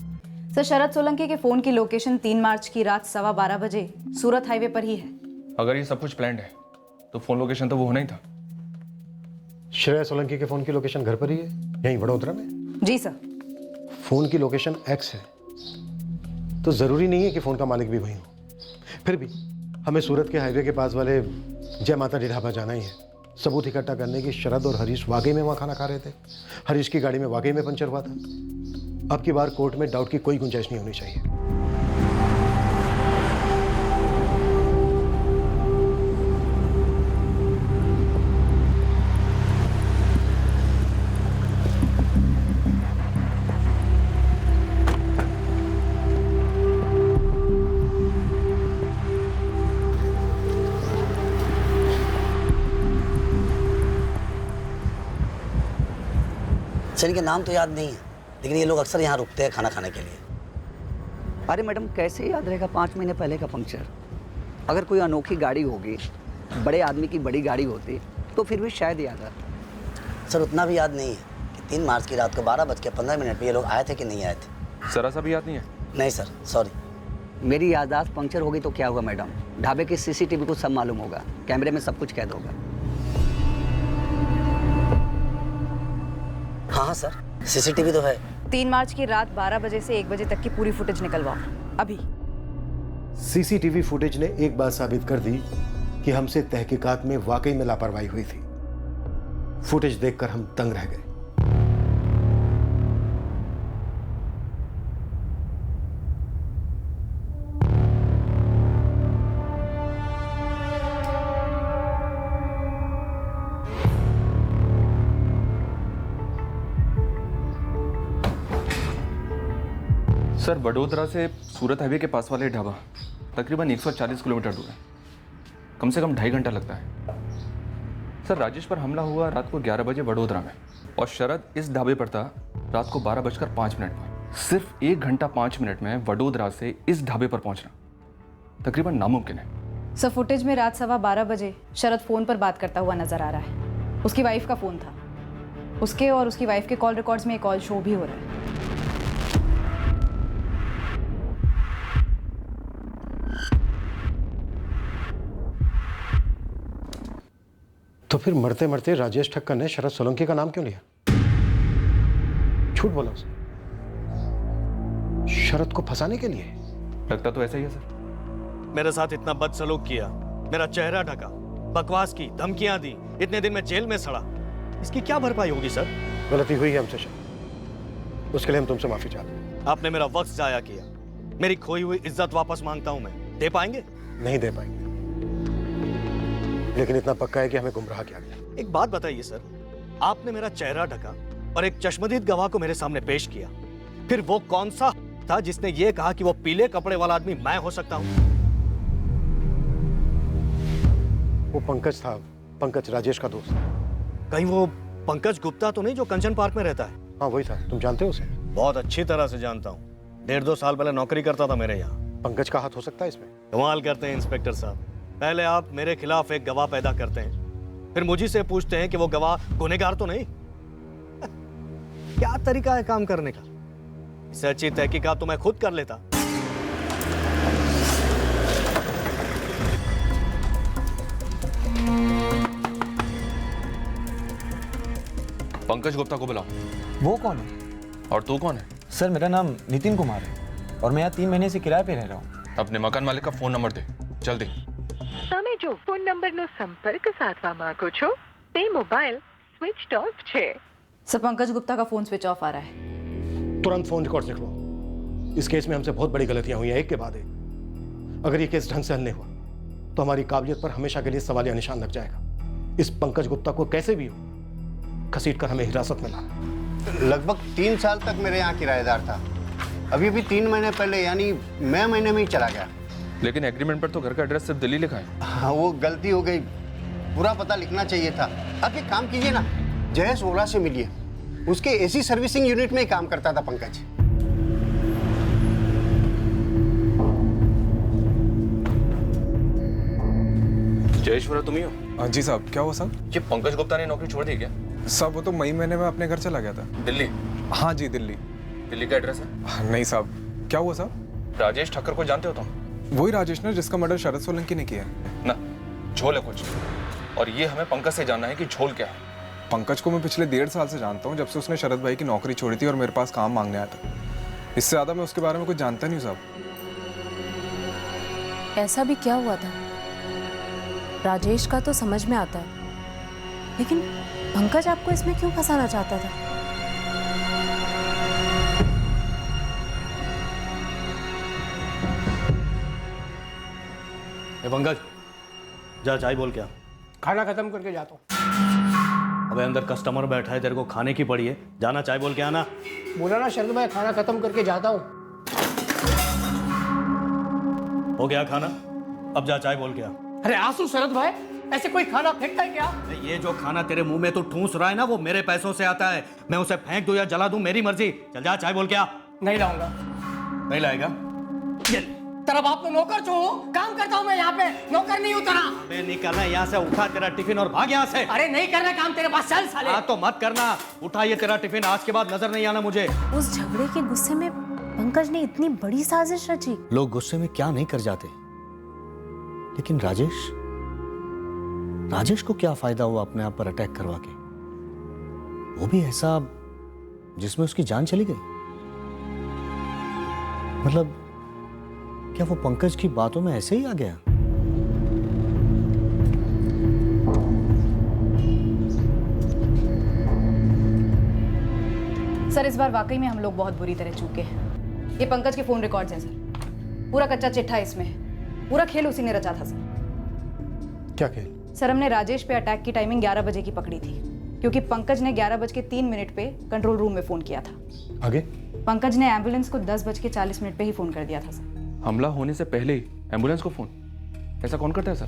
सर, शरद सोलंकी के फोन की लोकेशन 3 मार्च की रात 12:15 बजे सूरत हाईवे पर ही है। अगर ये सब कुछ प्लान्ड है तो फोन लोकेशन तो वो होना ही था। श्रेया सोलंकी के फोन की लोकेशन घर पर ही है, यहीं वडोदरा में? जी सर। फोन की लोकेशन X है तो जरूरी नहीं है कि फोन का मालिक भी वही हो। फिर भी हमें सूरत के हाईवे के पास वाले जय माता दी ढाबा जाना ही है, सबूत इकट्ठा करने की। शरद और हरीश वाकई में वहाँ खाना खा रहे थे, हरीश की गाड़ी में वाकई में पंचर हुआ था। अब की बार कोर्ट में डाउट की कोई गुंजाइश नहीं होनी चाहिए। सर, इनके नाम तो याद नहीं है, लेकिन ये लोग अक्सर यहाँ रुकते हैं खाना खाने के लिए। अरे मैडम, कैसे याद रहेगा 5 महीने पहले का पंक्चर? अगर कोई अनोखी गाड़ी होगी, बड़े आदमी की बड़ी गाड़ी होती, तो फिर भी शायद याद आता। सर, उतना भी याद नहीं है कि 3 मार्च की रात को 12:15 पर ये लोग आए थे कि नहीं आए थे। जरा सा भी याद नहीं है? नहीं सर, सॉरी। मेरी याददाश्त पंक्चर होगी तो क्या हुआ मैडम? ढाबे की CCTV को सब मालूम होगा, कैमरे में सब कुछ कैद होगा। हाँ सर, CCTV तो है। 3 मार्च की रात 12 बजे से 1 बजे तक की पूरी फुटेज निकलवाओ अभी। CCTV फुटेज ने एक बात साबित कर दी कि हमसे तहकीकात में वाकई में लापरवाही हुई थी। फुटेज देखकर हम दंग रह गए। सर, वडोदरा से सूरत हाईवे के पास वाले ढाबा तकरीबन 140 किलोमीटर दूर है। कम से कम 2.5 घंटा लगता है। सर, राजेश पर हमला हुआ रात को 11 बजे वडोदरा में, और शरद इस ढाबे पर था रात को 12:05 पर। सिर्फ 1 घंटा 5 मिनट में वडोदरा से इस ढाबे पर पहुंचना तकरीबन नामुमकिन है। सर, फुटेज में रात 12:15 बजे शरद फोन पर बात करता हुआ नजर आ रहा है। उसकी वाइफ का फोन था। उसके और उसकी वाइफ के कॉल रिकॉर्ड्स में एक कॉल शो भी हो रहा है। तो फिर मरते मरते राजेश ठक्कर ने शरद सोलंकी का नाम क्यों लिया? झूठ बोला उसने, शरद को फंसाने के लिए। लगता तो ऐसा ही है सर। मेरे साथ इतना बदसलूक किया, मेरा चेहरा ढका, बकवास की, धमकियां दी, इतने दिन में जेल में सड़ा। इसकी क्या भरपाई होगी सर? गलती हुई है हमसे शरद, उसके लिए हम तुमसे माफी चाहते हैं। आपने मेरा वक्त जाया किया, मेरी खोई हुई इज्जत वापस मांगता हूं मैं। दे पाएंगे? नहीं दे पाएंगे, लेकिन इतना पक्का है कि हमें गुमराह किया गया। एक बात बताइए सर, आपने मेरा चेहरा ढका और एक चश्मदीद गवाह को मेरे सामने पेश किया, फिर वो कौन सा था जिसने ये कहा कि वो पीले कपड़े वाला आदमी मैं हो सकता हूं? वो पंकज था, पंकज राजेश का दोस्त। कहीं वो पंकज गुप्ता तो नहीं जो कंचन पार्क में रहता है? हाँ वही था। तुम जानते हो उसे? बहुत अच्छी तरह से जानता हूँ, 1.5-2 साल पहले नौकरी करता था मेरे यहाँ। पंकज का हाथ हो सकता है इसमें? कमाल करते हैं इंस्पेक्टर साहब, पहले आप मेरे खिलाफ एक गवाह पैदा करते हैं, फिर मुझे से पूछते हैं कि वो गवाह गुनहगार तो नहीं। क्या तरीका है काम करने का? इससे अच्छी तहकीकात तो मैं खुद कर लेता। पंकज गुप्ता को बुलाओ। वो कौन है? और तू कौन है? सर मेरा नाम नितिन कुमार है और मैं यहाँ 3 महीने से किराए पे रह रहा हूँ। अपने मकान मालिक का फोन नंबर दे जल्दी। તમે જો ફોન નંબરનો સંપર્ક સાધવા માંગો છો તે મોબાઈલ સ્વિચ ઓફ છે। सर पंकज गुप्ता का फोन स्विच ऑफ आ रहा है। तुरंत फोन रिकॉर्ड लिख लो। इस केस में हमसे बहुत बड़ी गलतियां हुई हैं, एक के बाद एक। अगर ये केस ढंग से हल नहीं हुआ तो हमारी काबिलियत पर हमेशा के लिए सवालिया निशान लग जाएगा। इस पंकज गुप्ता को कैसे भी हो घसीट कर हमें हिरासत में लाना। लगभग 3 साल तक मेरे यहाँ किराएदार था। अभी भी 3 महीने पहले यानी मई महीने में ही चला गया। लेकिन एग्रीमेंट पर तो घर का एड्रेस सिर्फ दिल्ली लिखा है। हाँ वो गलती हो गई, पूरा पता लिखना चाहिए था। आप एक काम कीजिए ना, जयेश ओला से मिलिए। उसके एसी सर्विसिंग यूनिट में ही काम करता था पंकज। जयेश्वरा तुम ही हो? हाँ जी साहब। क्या हुआ साहब? ये पंकज गुप्ता ने नौकरी छोड़ दी क्या? साहब वो तो मई महीने में अपने घर चला गया था। दिल्ली? हाँ जी दिल्ली। दिल्ली का एड्रेस है? नहीं साहब। क्या हुआ साहब? राजेश ठक्कर को जानते हो तुम? वही राजेश ने जिसका मर्डर शरद सोलंकी ने किया है ना। झोल है कुछ, और ये हमें पंकज से जानना है कि झोल क्या है। पंकज को मैं पिछले 1.5 साल से जानता हूँ, जब से उसने शरद भाई की नौकरी छोड़ी थी और मेरे पास काम मांगने आया था। इससे ज्यादा मैं उसके बारे में कुछ जानता नहीं हूँ साहब। ऐसा भी क्या हुआ था? राजेश का तो समझ में आता है, लेकिन पंकज आपको इसमें क्यों फंसाना चाहता था? पंकज जा चाय बोल क्या। खाना खत्म करके जाता हूँ। अबे अंदर कस्टमर बैठा है, तेरे को खाने की पड़ी है, जाना चाय बोल के आना। बोला ना शरद भाई खाना खत्म करके जाता हूँ। हो गया खाना, अब जा चाय बोल के आ। अरे आंसू शरद भाई, ऐसे कोई खाना फेंकता है क्या? ये जो खाना तेरे मुंह में तू ठूस रहा है ना, वो मेरे पैसों से आता है। मैं उसे फेंक दूं या जला दूं मेरी मर्जी। चल जा चाय बोल के आ। नहीं लाऊंगा। नहीं लाएगा? तेरा बाप तो नौकर जो काम करता हूँ मैं यहाँ पे, नौकर नहीं उतरा। अबे नहीं करना, यहाँ से उठा तेरा टिफिन और भाग यहाँ से। अरे नहीं करना काम तेरे पास, चल साले। हाँ तो मत करना, उठा ये तेरा टिफिन, आज के बाद नजर नहीं आना मुझे। उस झगड़े के गुस्से में पंकज ने इतनी बड़ी साजिश रची। लोग गुस्से में क्या नहीं कर जाते, लेकिन राजेश को क्या फायदा हुआ अपने आप पर अटैक करवा के? वो भी ऐसा जिसमें उसकी जान चली गई। मतलब क्या वो पंकज की बातों में ऐसे ही आ गया? सर इस बार वाकई में हम लोग बहुत बुरी तरह चूके हैं। ये पंकज के फोन रिकॉर्ड्स हैं सर, पूरा कच्चा चिट्ठा इसमें है। पूरा खेल उसी ने रचा था सर। क्या खेल? सर हमने राजेश पे अटैक की टाइमिंग 11 बजे की पकड़ी थी, क्योंकि पंकज ने 11:03 पे कंट्रोल रूम में फोन किया था। आगे? पंकज ने एम्बुलेंस को 10:40 पे ही फोन कर दिया था सर। हमला होने से पहले ही एम्बुलेंस को फोन? ऐसा कौन करता है सर?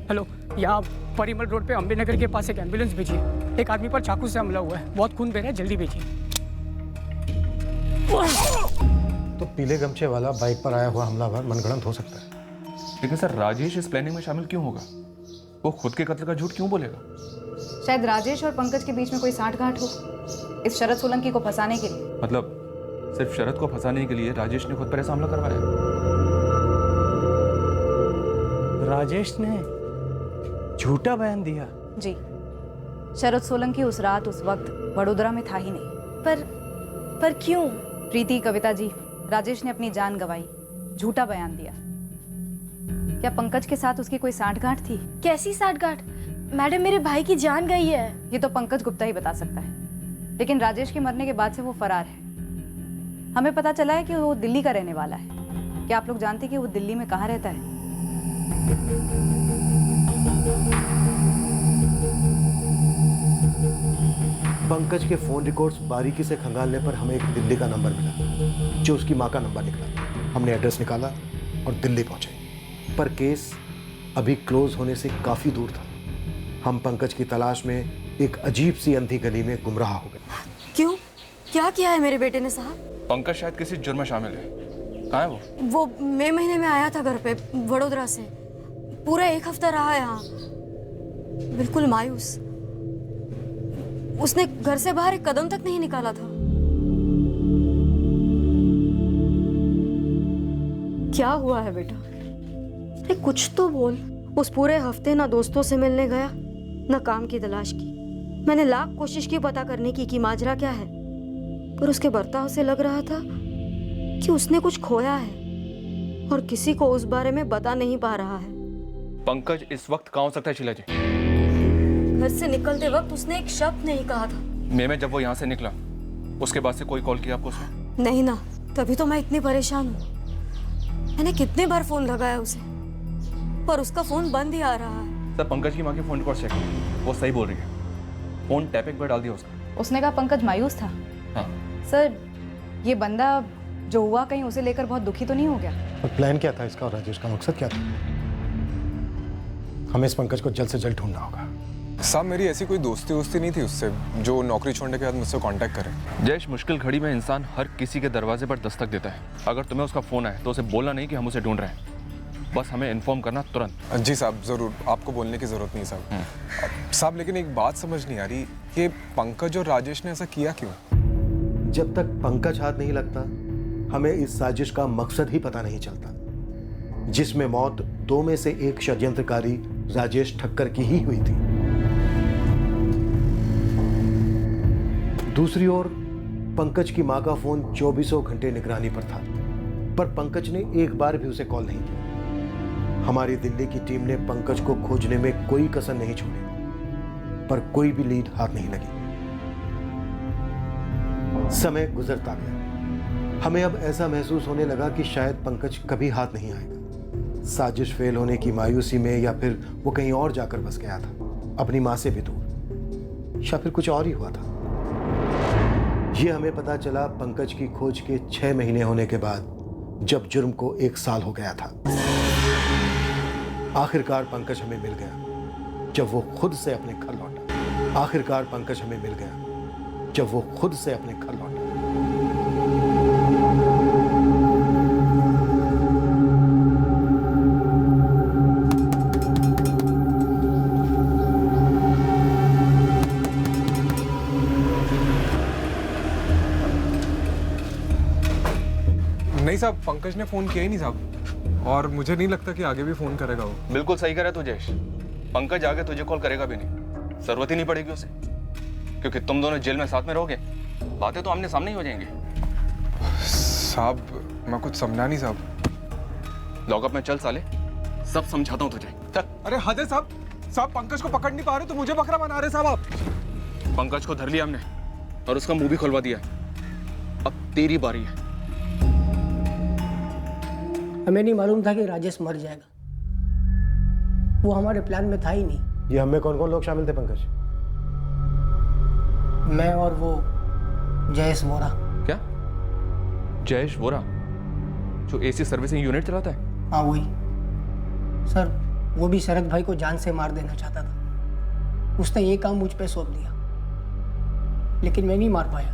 हेलो, यहाँ परिमल रोड पे अम्बेनगर के पास एक एम्बुलेंस भेजिए। एक आदमी पर चाकू से हमला हुआ है, बहुत खून बह रहा है, जल्दी भेजिए। तो पीले गमछे वाला बाइक पर आया हुआ हमलावर मनगढ़ंत हो सकता है। लेकिन सर राजेश इस प्लानिंग में शामिल क्यों होगा? वो खुद के कत्ल का झूठ क्यों बोलेगा? शायद राजेश और पंकज के बीच में कोई साठगांठ हो, इस शरद सोलंकी को फंसाने के लिए। मतलब सिर्फ शरद को फंसाने के लिए राजेश ने खुद पर ऐसा हमला करवाया? राजेश ने झूठा बयान दिया? जी, शरद सोलंकी उस रात उस वक्त वडोदरा में था ही नहीं। पर क्यों? प्रीति, कविता जी, राजेश ने अपनी जान गंवाई, झूठा बयान दिया। क्या पंकज के साथ उसकी कोई साठगांठ थी? कैसी साठगांठ? मैडम मेरे भाई की जान गई है। ये तो पंकज गुप्ता ही बता सकता है, लेकिन राजेश के मरने के बाद से वो फरार है। हमें पता चला है कि वो दिल्ली का रहने वाला है। क्या आप लोग जानते हैं कि वो दिल्ली में कहाँ रहता है? पंकज के फोन रिकॉर्ड्स बारीकी से खंगालने पर हमें एक दिल्ली का नंबर मिला, जो उसकी माँ का नंबर निकला। हमने एड्रेस निकाला और दिल्ली पहुंचे, पर केस अभी क्लोज होने से काफी दूर था। हम पंकज की तलाश में एक अजीब सी अंधी गली में गुमराह हो गए। क्यों? क्या किया है मेरे बेटे ने साहब? पंकज शायद किसी जुर्म में शामिल है। कहाँ है वो? वो मई महीने में आया था घर पे वडोदरा से, पूरा 1 हफ्ता रहा यहाँ, बिल्कुल मायूस। उसने घर से बाहर एक कदम तक नहीं निकाला था। क्या हुआ है बेटा? कुछ तो बोल। उस पूरे हफ्ते ना दोस्तों से मिलने गया ना काम की तलाश की। मैंने लाख कोशिश की पता करने की कि माजरा क्या है, पर उसके बर्ताव से लग रहा था कि उसने कुछ खोया है और किसी को उस बारे में बता नहीं पा रहा है। पंकज इस वक्त कहाँ हो सकता है शीला जी? घर से निकलते वक्त उसने एक शब्द नहीं कहा था। मैं जब वो यहाँ से निकला उसके बाद से कोई कॉल किया आपको उसने? नहीं ना, तभी तो मैं इतनी परेशान हूँ। मैंने कितने बार फोन लगाया उसे, पर उसका फोन बंद ही आ रहा है। सर पंकज की माँ की फोन रिकॉर्ड चेक करो, वो सही बोल रही है। फोन टैपिंग पर डाल दिया उसका। उसने कहा पंकज मायूस था। हाँ। सर ये बंदा जो हुआ कहीं उसे लेकर बहुत दुखी तो नहीं हो गया? और प्लान क्या था इसका और राजेश का मकसद क्या था? हमें इस पंकज को जल्द से जल्द ढूंढना होगा। साहब मेरी ऐसी कोई दोस्ती नहीं थी उससे जो नौकरी छोड़ने के बाद मुझसे कांटेक्ट करे। जयेश, मुश्किल घड़ी में इंसान हर किसी के दरवाजे पर दस्तक देता है। अगर तुम्हें उसका फोन आए तो उसे बोलना नहीं कि हम उसे ढूंढ रहे हैं, बस हमें इन्फॉर्म करना तुरंत। जी साहब ज़रूर, आपको बोलने की ज़रूरत नहीं साहब। साहब लेकिन एक बात समझ नहीं आ रही कि पंकज और राजेश ने ऐसा किया क्यों? जब तक पंकज हाथ नहीं लगता हमें इस साजिश का मकसद ही पता नहीं चलता, जिसमें मौत दो में से एक षड्यंत्रकारी राजेश ठक्कर की ही हुई थी। दूसरी ओर पंकज की मां का फोन 24 घंटे निगरानी पर था, पर पंकज ने एक बार भी उसे कॉल नहीं किया। हमारी दिल्ली की टीम ने पंकज को खोजने में कोई कसर नहीं छोड़ी, पर कोई भी लीड हाथ नहीं लगी। समय गुजरता गया। हमें अब ऐसा महसूस होने लगा कि शायद पंकज कभी हाथ नहीं आएगा। साजिश फेल होने की मायूसी में, या फिर वो कहीं और जाकर बस गया था, अपनी मां से भी दूर, या फिर कुछ और ही हुआ था। ये हमें पता चला पंकज की खोज के 6 महीने होने के बाद, जब जुर्म को 1 साल हो गया था। आखिरकार पंकज हमें मिल गया जब वो खुद से अपने घर लौटा। आखिरकार पंकज हमें मिल गया जब वो खुद से अपने घर लौटा। नहीं साहब, पंकज ने फोन किया ही नहीं साहब, और मुझे नहीं लगता कि आगे भी फोन करेगा वो। बिल्कुल सही करा तू जयेश, पंकज आगे तुझे कॉल करेगा भी नहीं, जरूरत ही नहीं पड़ेगी उसे, क्योंकि तुम दोनों जेल में साथ में रहोगे, बातें तो आमने सामने ही हो जाएंगी। साहब मैं कुछ समझा नहीं साहब। लॉकअप में चल साले, सब समझाता हूँ तुझे, चल। अरे हद है साहब, साहब पंकज को पकड़ नहीं पा रहे तो मुझे बकरा बना रहे साहब आप। पंकज को धर लिया हमने और उसका मुंह भी खुलवा दिया, अब तेरी बारी है। हमें नहीं मालूम था कि राजेश मर जाएगा, वो हमारे प्लान में था ही नहीं। ये हमें कौन कौन लोग शामिल थे पंकज? मैं और वो जयेश वोरा। क्या? जयेश वोरा जो एसी सर्विसिंग यूनिट चलाता है? हाँ वही सर, वो भी शरद भाई को जान से मार देना चाहता था। उसने ये काम मुझ पे सौंप दिया, लेकिन मैं नहीं मार पाया।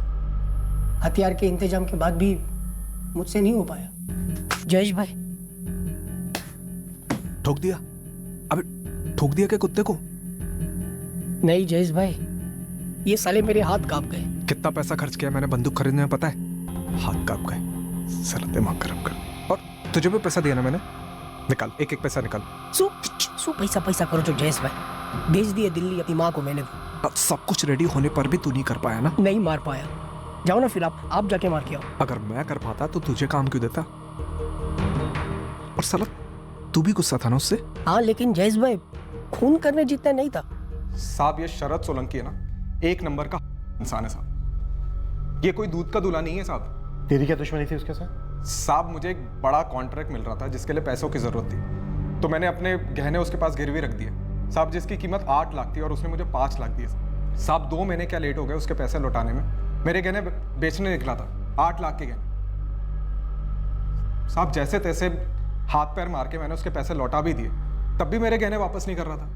हथियार के इंतजाम के बाद भी मुझसे नहीं हो पाया। जयेश भाई, ठोक दिया? अबे ठोक दिया क्या कुत्ते को? नहीं जयेश भाई, ये साले मेरे हाथ कांप गए। कितना पैसा खर्च किया मैंने बंदूक खरीदने में पता है? हाथ कांप गए। साला दिमाग खराब कर। और तुझे भी पैसा दिया ना मैंने, निकाल एक एक पैसा निकाल। सु पैसा करो जो जयेश भाई, भेज दिए दिल्ली अपनी माँ को मैंने। अब सब कुछ रेडी होने पर भी तू नहीं कर पाया ना? नहीं मार पाया। जाओ ना फिर आप जाके मार के आओ। अगर मैं कर पाता तो तुझे काम क्यों देता? और साला तू भी गुस्सा था ना उससे? हाँ लेकिन जयेश भाई खून करने जितना नहीं था। साहब ये शरद सोलंकी है ना, एक नंबर का इंसान है साहब। ये कोई दूध का दूल्हा नहीं है साहब। तेरी क्या दुश्मनी थी उसके साथ? साहब मुझे एक बड़ा कॉन्ट्रैक्ट मिल रहा था जिसके लिए पैसों की जरूरत थी, तो मैंने अपने गहने उसके पास गिरवी रख दिए साहब, जिसकी कीमत 8 लाख थी और उसने मुझे 5 लाख दिए साहब। 2 महीने क्या लेट हो गए उसके पैसे लौटाने में। मेरे गहने बेचने निकला था, 8 लाख के गहने साहब। जैसे तैसे हाथ पैर मार के मैंने उसके पैसे लौटा भी दिए, तब भी मेरे गहने वापस नहीं कर रहा था।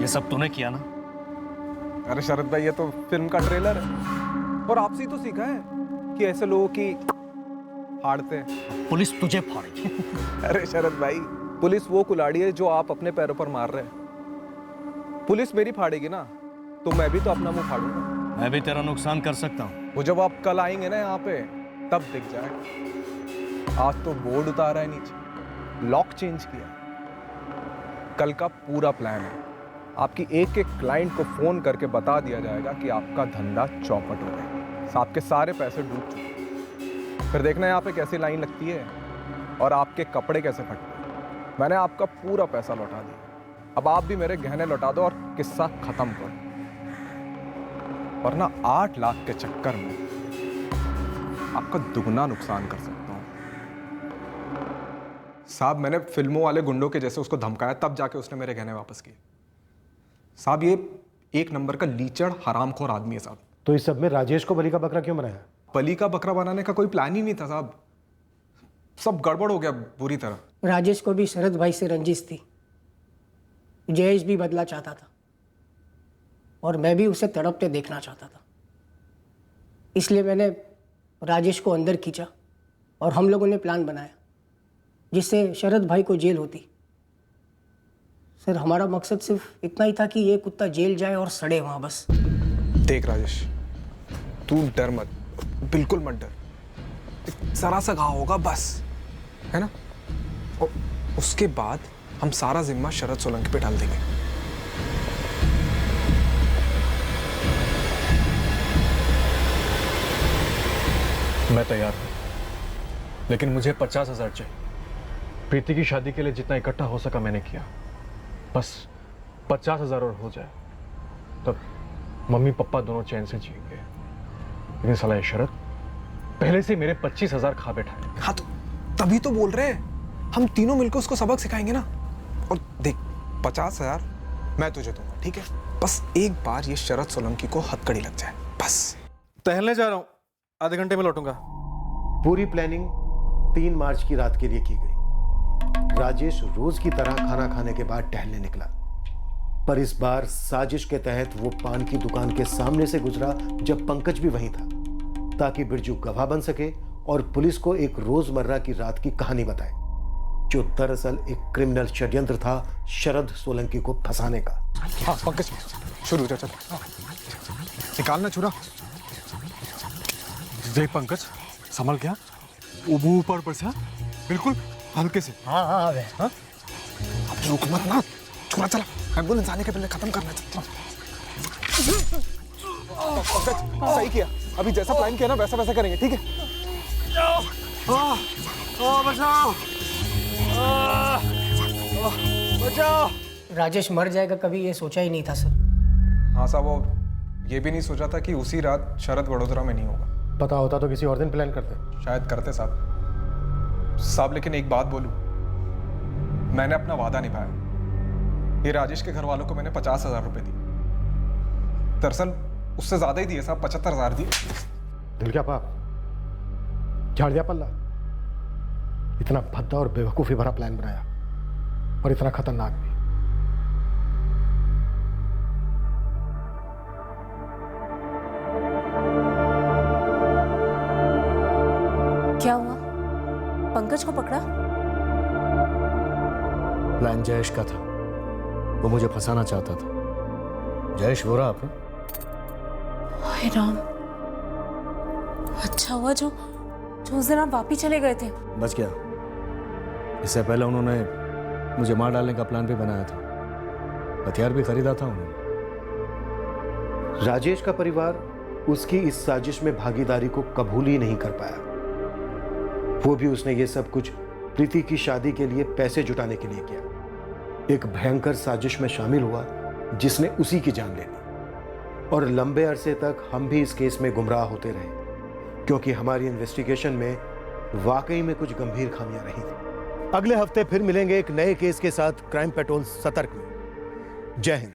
ये सब तूने किया ना? अरे शरद भाई ये तो फिल्म का ट्रेलर है, और आपसे ही तो सीखा है कि ऐसे लोगों की फाड़ते हैं। पुलिस तुझे फाड़ेगी। अरे शरद भाई, पुलिस वो कुल्हाड़ी है जो आप अपने पैरों पर मार रहे हैं। पुलिस मेरी फाड़ेगी ना तो मैं भी तो अपना मुंह फाड़ूंगा। मैं भी तेरा नुकसान कर सकता हूँ। वो जब आप कल आएंगे ना यहाँ पे तब दिख जाएगा। आज तो बोर्ड उतारा है नीचे, लॉक चेंज किया। कल का पूरा प्लान है। आपकी एक एक क्लाइंट को फोन करके बता दिया जाएगा कि आपका धंधा चौपट हो गया, आपके सारे पैसे डूब चुके। फिर देखना यहाँ पे कैसी लाइन लगती है और आपके कपड़े कैसे फटते हैं। मैंने आपका पूरा पैसा लौटा दिया, अब आप भी मेरे गहने लौटा दो और किस्सा खत्म करो, वरना 8 लाख के चक्कर में आपका दुगना नुकसान कर सकता हूं। साहब मैंने फिल्मों वाले गुंडों के जैसे उसको धमकाया, तब जाके उसने मेरे गहने वापस किए। साहब ये एक नंबर का लीचड़ हरामखोर आदमी है साहब। तो इस सब में राजेश को बलि का बकरा क्यों बनाया? बलि का बकरा बनाने का कोई प्लान ही नहीं था साहब, सब गड़बड़ हो गया बुरी तरह। राजेश को भी शरद भाई से रंजिश थी, जयेश भी बदला चाहता था और मैं भी उसे तड़पते देखना चाहता था। इसलिए मैंने राजेश को अंदर खींचा और हम लोगों ने प्लान बनाया जिससे शरद भाई को जेल होती। सर हमारा मकसद सिर्फ इतना ही था कि ये कुत्ता जेल जाए और सड़े वहां बस। देख राजेश, तू डर मत, बिल्कुल मत डर। जरा सा घाव होगा बस, है ना? और उसके बाद हम सारा जिम्मा शरद सोलंकी पे डाल देंगे। मैं तैयार हूं, लेकिन मुझे 50,000 चाहिए। प्रीति की शादी के लिए जितना इकट्ठा हो सका मैंने किया, बस 50,000 और हो जाए तब मम्मी पापा दोनों चैन से जिएंगे। लेकिन साला ये शरद पहले से मेरे 25,000 खा बैठा है। हाँ तो तभी तो बोल रहे हैं, हम तीनों मिलकर उसको सबक सिखाएंगे ना। और देख 50,000 मैं तुझे दूंगा, ठीक है? बस एक बार ये शरद सोलंकी को हथकड़ी लग जाए बस। टहलने जा रहा हूं, आधे घंटे में लौटूंगा। पूरी प्लानिंग 3 मार्च की रात के लिए की गई। राजेश रोज की तरह खाना खाने के बाद टहलने निकला, पर इस बार साजिश के तहत वो पान की दुकान के सामने से गुजरा जब पंकज भी वहीं था, ताकि बिरजू गवाह बन सके और पुलिस को एक रोजमर्रा की रात की कहानी बताए, जो दरअसल एक क्रिमिनल षड्यंत्र था शरद सोलंकी को फंसाने का। हाँ पंकज शुरू हो जा, चल निकालना छुरा। देख पंकज, संभल गया, ऊपर पर से बिल्कुल हल्के से। हाँ हाँ हाँ। अब रुक मत ना, छुरा चला, एम्बुलेंस आने के पहले खत्म करना चाहिए। पंकज सही किया, अभी जैसा प्लान किया ना वैसा वैसा करेंगे, ठीक है? बचाओ, बचाओ। राजेश मर जाएगा कभी ये सोचा ही नहीं था सर। हाँ साहब, वो ये भी नहीं सोचा था कि उसी रात शरद वडोदरा में नहीं होगा। पता होता तो किसी और दिन प्लान करते। शायद करते साहब, लेकिन एक बात बोलूं, मैंने अपना वादा निभाया। ये राजेश के घर वालों को मैंने 50,000 रुपए दिए, दरअसल उससे ज्यादा ही दिए साहब, 75,000 दिए। दिल क्या पाप, झाड़ दिया पल्ला। इतना भद्दा और बेवकूफी भरा प्लान बनाया और इतना खतरनाक भी। क्या हुआ? पंकज को पकड़ा? प्लान जयेश का था, वो मुझे फंसाना चाहता था। जयेश वो रहा आपने? हाय राम, अच्छा हुआ जो उस दिन आप वापी चले गए थे। बच गया। इससे पहले उन्होंने मुझे मार डालने का प्लान भी बनाया था, हथियार भी खरीदा था उन्होंने। राजेश का परिवार उसकी इस साजिश में भागीदारी को कबूल ही नहीं कर पाया। वो भी उसने ये सब कुछ प्रीति की शादी के लिए पैसे जुटाने के लिए किया। एक भयंकर साजिश में शामिल हुआ जिसने उसी की जान ले ली। और लंबे अरसे तक हम भी इस केस में गुमराह होते रहे, क्योंकि हमारी इन्वेस्टिगेशन में वाकई में कुछ गंभीर खामियां रही थी। अगले हफ्ते फिर मिलेंगे एक नए केस के साथ क्राइम पेट्रोल सतर्क में। जय हिंद।